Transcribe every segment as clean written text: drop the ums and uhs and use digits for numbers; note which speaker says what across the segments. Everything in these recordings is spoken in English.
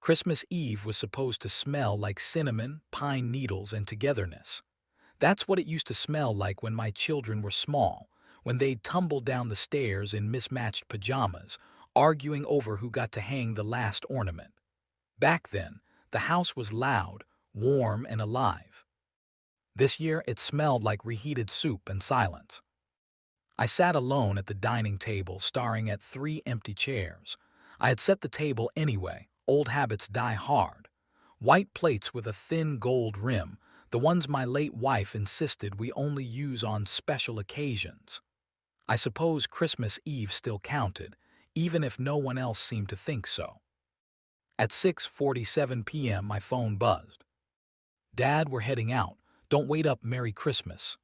Speaker 1: Christmas Eve was supposed to smell like cinnamon, pine needles, and togetherness. That's what it used to smell like when my children were small, when they'd tumble down the stairs in mismatched pajamas, arguing over who got to hang the last ornament. Back then, the house was loud, warm, and alive. This year, it smelled like reheated soup and silence. I sat alone at the dining table, staring at three empty chairs. I had set the table anyway. Old habits die hard. White plates with a thin gold rim, the ones my late wife insisted we only use on special occasions. I suppose Christmas Eve still counted, even if no one else seemed to think so. At 6:47 p.m. my phone buzzed. "Dad, we're heading out. Don't wait up, Merry Christmas."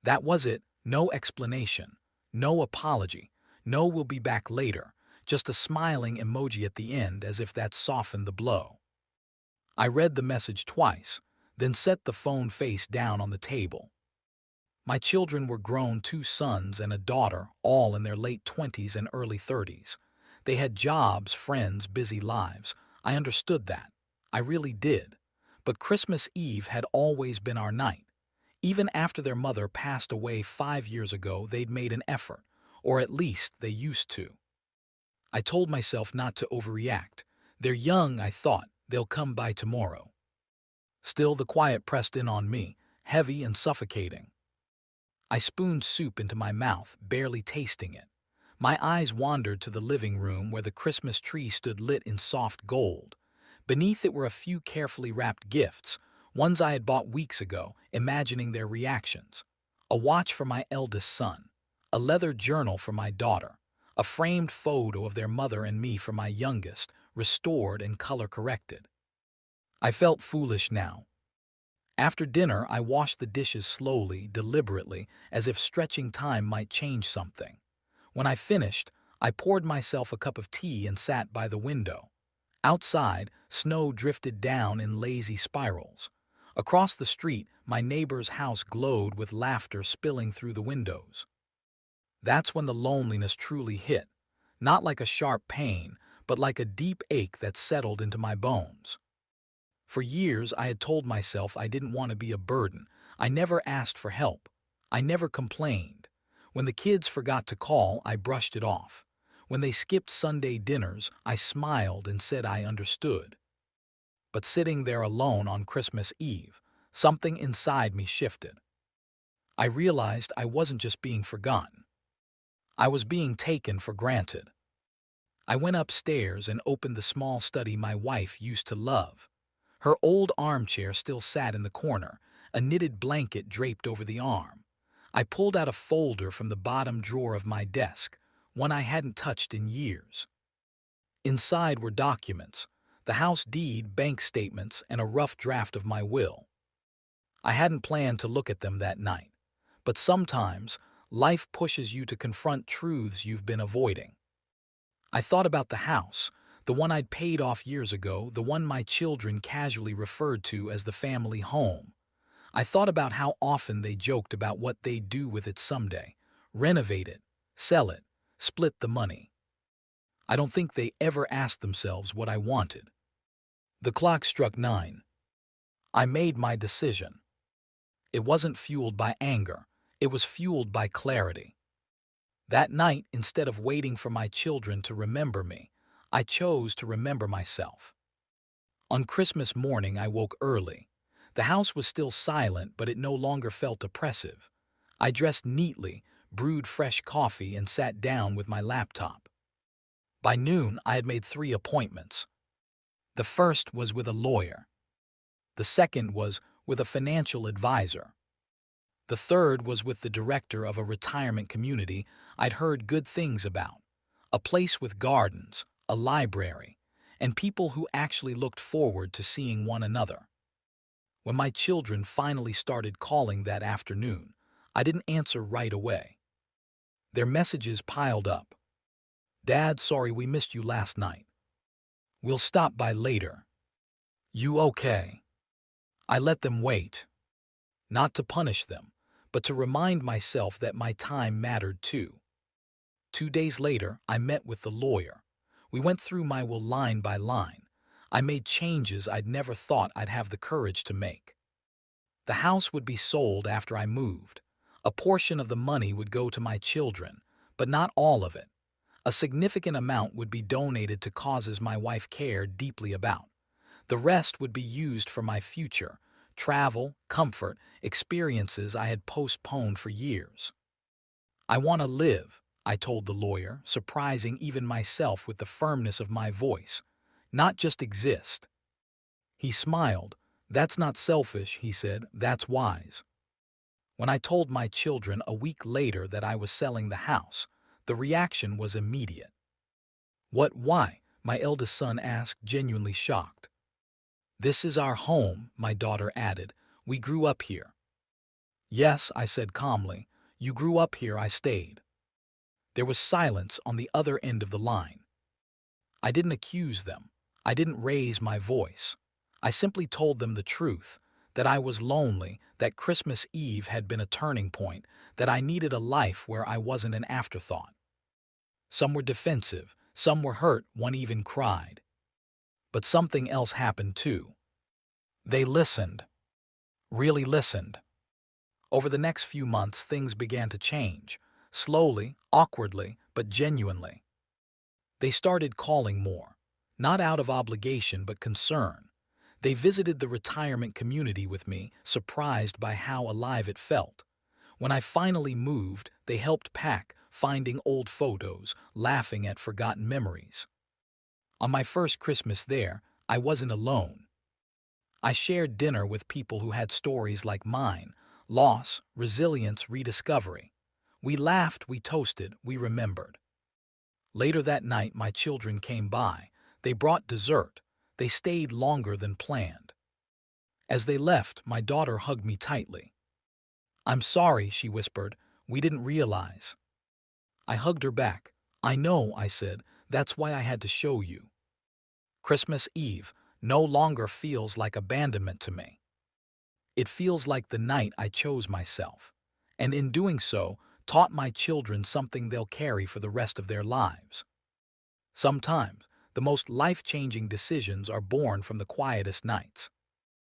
Speaker 1: That was it. No explanation, no apology, no "we'll be back later," just a smiling emoji at the end as if that softened the blow. I read the message twice, then set the phone face down on the table. My children were grown, two sons and a daughter, all in their late 20s and early 30s. They had jobs, friends, busy lives. I understood that. I really did. But Christmas Eve had always been our night. Even after their mother passed away 5 years ago, they'd made an effort, or at least they used to. I told myself not to overreact. They're young, I thought. They'll come by tomorrow. Still, the quiet pressed in on me, heavy and suffocating. I spooned soup into my mouth, barely tasting it. My eyes wandered to the living room where the Christmas tree stood lit in soft gold. Beneath it were a few carefully wrapped gifts, ones I had bought weeks ago, imagining their reactions. A watch for my eldest son, a leather journal for my daughter, a framed photo of their mother and me for my youngest, restored and color-corrected. I felt foolish now. After dinner, I washed the dishes slowly, deliberately, as if stretching time might change something. When I finished, I poured myself a cup of tea and sat by the window. Outside, snow drifted down in lazy spirals. Across the street, my neighbor's house glowed with laughter spilling through the windows. That's when the loneliness truly hit, not like a sharp pain, but like a deep ache that settled into my bones. For years, I had told myself I didn't want to be a burden. I never asked for help. I never complained. When the kids forgot to call, I brushed it off. When they skipped Sunday dinners, I smiled and said I understood. But sitting there alone on Christmas Eve, something inside me shifted. I realized I wasn't just being forgotten. I was being taken for granted. I went upstairs and opened the small study my wife used to love. Her old armchair still sat in the corner, a knitted blanket draped over the arm. I pulled out a folder from the bottom drawer of my desk, one I hadn't touched in years. Inside were documents, the house deed, bank statements, and a rough draft of my will. I hadn't planned to look at them that night, but sometimes life pushes you to confront truths you've been avoiding. I thought about the house, the one I'd paid off years ago, the one my children casually referred to as the family home. I thought about how often they joked about what they'd do with it someday, renovate it, sell it, split the money. I don't think they ever asked themselves what I wanted. The clock struck 9. I made my decision. It wasn't fueled by anger, it was fueled by clarity. That night, instead of waiting for my children to remember me, I chose to remember myself. On Christmas morning, I woke early. The house was still silent, but it no longer felt oppressive. I dressed neatly, brewed fresh coffee, and sat down with my laptop. By noon, I had made 3 appointments. The first was with a lawyer. The second was with a financial advisor. The third was with the director of a retirement community I'd heard good things about, a place with gardens, a library, and people who actually looked forward to seeing one another. When my children finally started calling that afternoon, I didn't answer right away. Their messages piled up. "Dad, sorry we missed you last night. We'll stop by later. You okay?" I let them wait. Not to punish them, but to remind myself that my time mattered too. 2 days later, I met with the lawyer. We went through my will line by line. I made changes I'd never thought I'd have the courage to make. The house would be sold after I moved. A portion of the money would go to my children, but not all of it. A significant amount would be donated to causes my wife cared deeply about. The rest would be used for my future, travel, comfort, experiences I had postponed for years. I want to live, I told the lawyer, surprising even myself with the firmness of my voice, not just exist. He smiled. That's not selfish, he said, that's wise. When I told my children a week later that I was selling the house, the reaction was immediate. What, why? My eldest son asked, genuinely shocked. This is our home, my daughter added. We grew up here. Yes, I said calmly. You grew up here, I stayed. There was silence on the other end of the line. I didn't accuse them. I didn't raise my voice. I simply told them the truth, that I was lonely, that Christmas Eve had been a turning point, that I needed a life where I wasn't an afterthought. Some were defensive, some were hurt, one even cried. But something else happened too. They listened. Really listened. Over the next few months, things began to change. Slowly, awkwardly, but genuinely. They started calling more. Not out of obligation, but concern. They visited the retirement community with me, surprised by how alive it felt. When I finally moved, they helped pack, finding old photos, laughing at forgotten memories. On my first Christmas there, I wasn't alone. I shared dinner with people who had stories like mine: loss, resilience, rediscovery. We laughed, we toasted, we remembered. Later that night, my children came by. They brought dessert. They stayed longer than planned. As they left, my daughter hugged me tightly. I'm sorry, she whispered. We didn't realize. I hugged her back. I know, I said. That's why I had to show you. Christmas Eve no longer feels like abandonment to me. It feels like the night I chose myself, and in doing so, taught my children something they'll carry for the rest of their lives. Sometimes, the most life-changing decisions are born from the quietest nights.